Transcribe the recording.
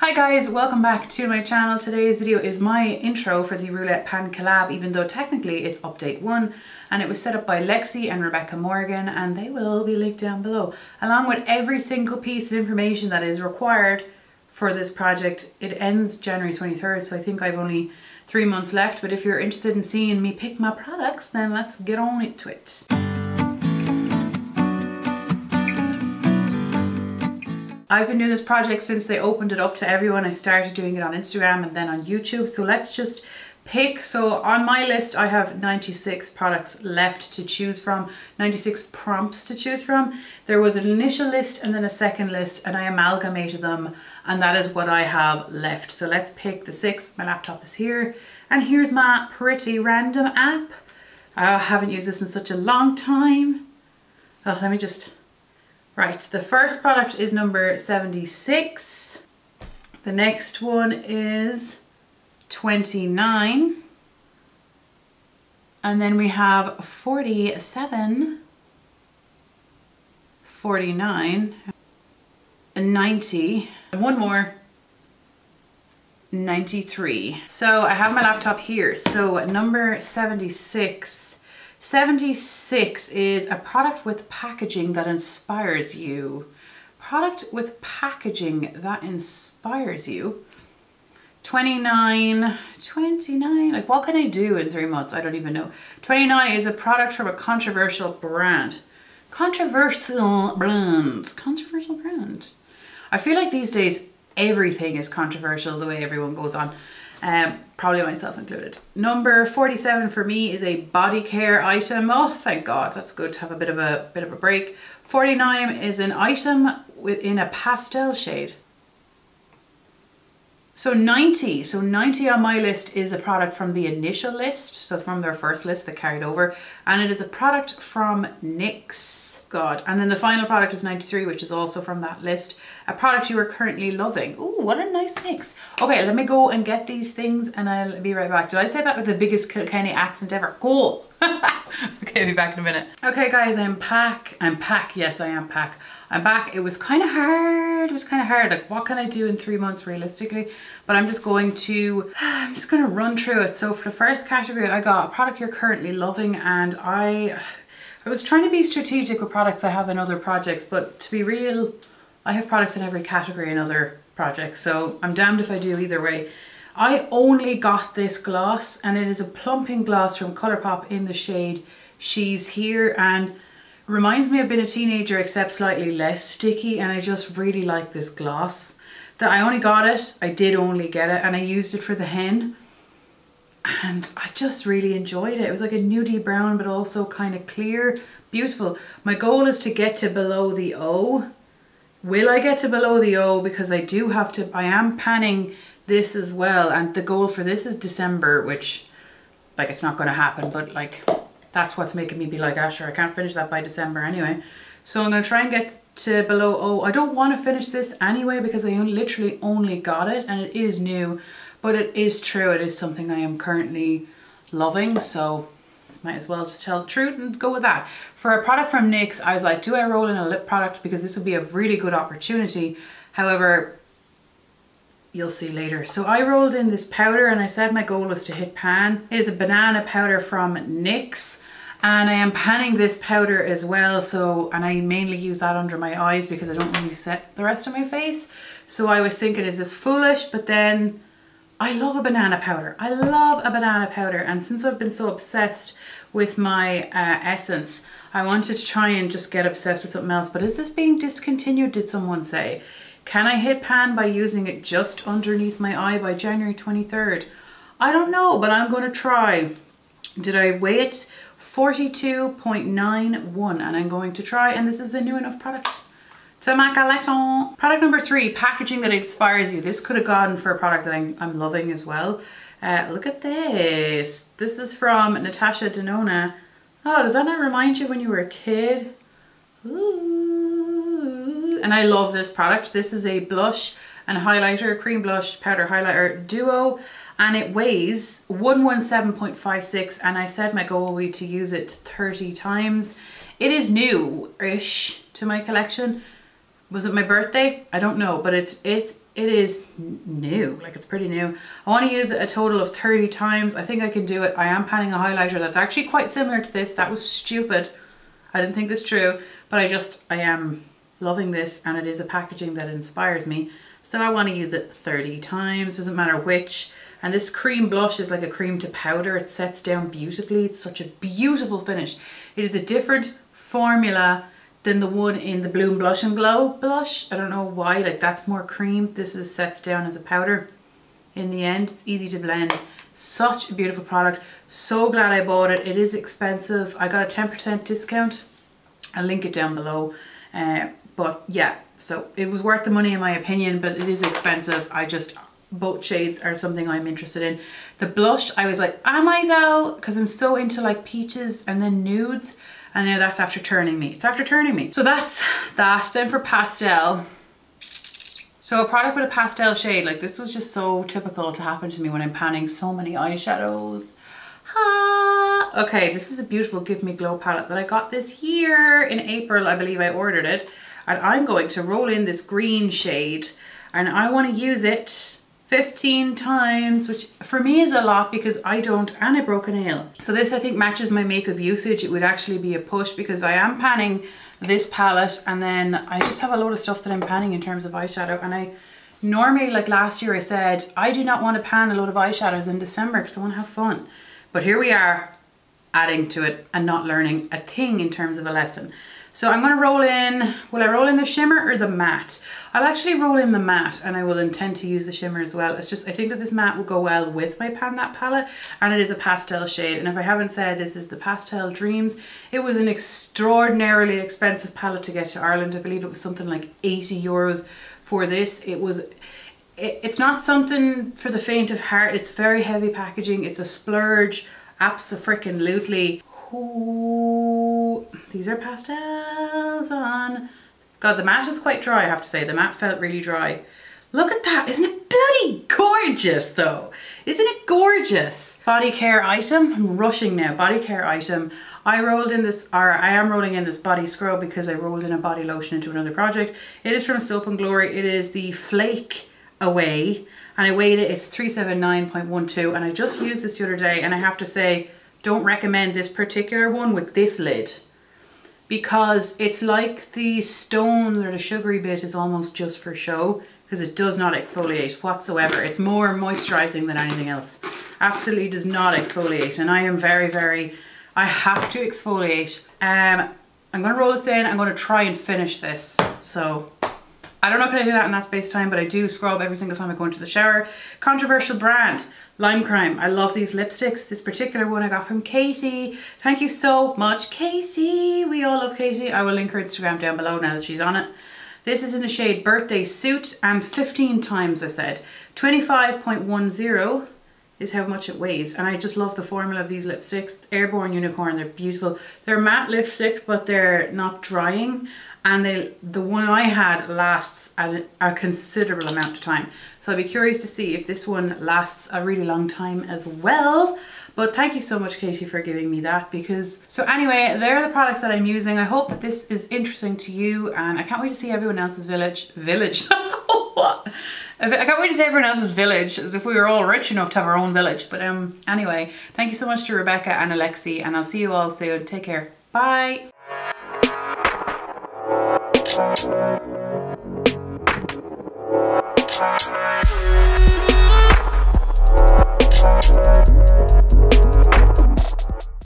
Hi guys, welcome back to my channel. Today's video is my intro for the Roulette Pan collab, even though technically it's update 1 and it was set up by Lexi and Rebecca Morgan, and they will be linked down below, along with every single piece of information that is required for this project. It ends January 23rd, so I think I've only 3 months left, but if you're interested in seeing me pick my products, then let's get on into it. I've been doing this project since they opened it up to everyone. I started doing it on Instagram and then on YouTube. So let's just pick. So on my list, I have 96 products left to choose from, 96 prompts to choose from. There was an initial list and then a second list, and I amalgamated them, and that is what I have left. So let's pick the 6. My laptop is here, and here's my pretty random app. I haven't used this in such a long time. Oh, let me just... Right, the first product is number 76. The next one is 29. And then we have 47, 49, 90, and one more, 93. So I have my laptop here. So number 76. 76 is a product with packaging that inspires you. Product with packaging that inspires you. 29, like what can I do in 3 months? I don't even know. 29 is a product from a controversial brand. Controversial brand. I feel like these days everything is controversial the way everyone goes on. Probably myself included. Number 47 for me is a body care item. Oh, thank God, that's good to have a bit of a break. 49 is an item in a pastel shade. So 90 on my list is a product from the initial list, so from their first list that carried over, and it is a product from NYX. God. And then the final product is 93, which is also from that list. A product you are currently loving. Ooh, what a nice mix. Okay, let me go and get these things and I'll be right back. Did I say that with the biggest Kilkenny accent ever? Cool. Okay, I'll be back in a minute. Okay guys, I'm back. Yes, I am back. I'm back. It was kind of hard. Like, what can I do in 3 months realistically? But I'm just going to run through it. So for the first category, I got a product you're currently loving, and I was trying to be strategic with products I have in other projects, but to be real, I have products in every category in other projects, so I'm damned if I do either way. I only got this gloss, and it is a plumping gloss from Colourpop in the shade She's Here, and reminds me of being a teenager except slightly less sticky, and I just really like this gloss. That I only got it, I did only get it, and I used it for the hen, and I just really enjoyed it. It was like a nudie brown but also kind of clear. Beautiful. My goal is to get to below the O. Will I get to below the O? Because I am panning this as well, and the goal for this is December, which, like, it's not going to happen, but like that's what's making me be like, ah, sure, I can't finish that by December anyway. So I'm going to try and get to below O. I don't want to finish this anyway because I literally only got it, and it is new, but it is true, it is something I am currently loving, so might as well just tell the truth and go with that. For a product from NYX, I was like, do I roll in a lip product? Because this would be a really good opportunity. However, you'll see later. So I rolled in this powder, and I said my goal was to hit pan. It is a banana powder from NYX, and I am panning this powder as well. So, and I mainly use that under my eyes because I don't really set the rest of my face. So I was thinking, is this foolish? But then I love a banana powder. I love a banana powder, and since I've been so obsessed with my essence, I wanted to try and just get obsessed with something else. But is this being discontinued, did someone say? Can I hit pan by using it just underneath my eye by January 23rd? I don't know, but I'm going to try. Did I weigh it? 42.91, and I'm going to try, and this is a new enough product to my collection. Product number 3, packaging that inspires you. This could have gone for a product that I'm loving as well. Look at this. This is from Natasha, Denona. Oh, does that not remind you when you were a kid? Ooh. And I love this product. This is a blush and highlighter, cream blush powder highlighter duo, and it weighs 117.56, and I said my goal would be to use it 30 times. It is new-ish to my collection. Was it my birthday? I don't know, but it is new, like it's pretty new. I want to use it a total of 30 times. I think I can do it. I am panning a highlighter that's actually quite similar to this. That was stupid. I didn't think this through, but I am loving this, and it is a packaging that inspires me. So I want to use it 30 times, doesn't matter which. And this cream blush is like a cream to powder. It sets down beautifully. It's such a beautiful finish. It is a different formula than the one in the Bloom Blush and Glow blush. I don't know why, like that's more cream. This is sets down as a powder. In the end, it's easy to blend. Such a beautiful product. So glad I bought it. It is expensive. I got a 10% discount. I'll link it down below. But yeah, so it was worth the money in my opinion, but it is expensive. Both shades are something I'm interested in. The blush, I was like, am I though? Because I'm so into like peaches and then nudes. And now that's after turning me. It's after turning me. So that's that. Then for pastel. So a product with a pastel shade, like this was just so typical to happen to me when I'm panning so many eyeshadows. Okay, this is a beautiful Give Me Glow palette that I got this year in April. I believe I ordered it. And I'm going to roll in this green shade, and I want to use it 15 times, which for me is a lot because I don't, and I broke a nail. So this I think matches my makeup usage. It would actually be a push because I am panning this palette, and then I just have a load of stuff that I'm panning in terms of eyeshadow. And I normally, like last year I said, I do not want to pan a load of eyeshadows in December because I want to have fun. But here we are adding to it and not learning a thing in terms of a lesson. So I'm going to roll in, will I roll in the shimmer or the matte? I'll actually roll in the matte, and I will intend to use the shimmer as well. It's just, I think that this matte will go well with my Pan That palette, and it is a pastel shade. And if I haven't said, this is the Pastel Dreams. It was an extraordinarily expensive palette to get to Ireland. I believe it was something like 80 euros for this. It's not something for the faint of heart. It's very heavy packaging. It's a splurge, abso-frickin-lutely. Ooh, these are pastels on. God, the matte is quite dry, I have to say. The matte felt really dry. Look at that. Isn't it bloody gorgeous though? Isn't it gorgeous? Body care item. I'm rushing now. Body care item. I am rolling in this body scrub because I rolled in a body lotion into another project. It is from Soap and Glory. It is the Flake Away, and I weighed it. It's 379.12, and I just used this the other day, and I have to say, don't recommend this particular one with this lid, because it's like the stone or the sugary bit is almost just for show, because it does not exfoliate whatsoever. It's more moisturizing than anything else. Absolutely does not exfoliate, and I am very, I have to exfoliate. I'm gonna roll this in. I'm gonna try and finish this. So I don't know if I do that in that space time, but I do scrub every single time I go into the shower. Controversial brand, Lime Crime. I love these lipsticks. This particular one I got from Katie. Thank you so much, Katie. We all love Katie. I will link her Instagram down below now that she's on it. This is in the shade Birthday Suit, and 15 times I said. 25.10 is how much it weighs, and I just love the formula of these lipsticks. Airborne Unicorn, they're beautiful. They're matte lipsticks, but they're not drying. And the one I had lasts a considerable amount of time. So I'd be curious to see if this one lasts a really long time as well. But thank you so much, Katie, for giving me that, because... So anyway, they're the products that I'm using. I hope that this is interesting to you, and I can't wait to see everyone else's village. What? I can't wait to see everyone else's village, as if we were all rich enough to have our own village. But anyway, thank you so much to Rebecca and Alexi, and I'll see you all soon. Take care. Bye.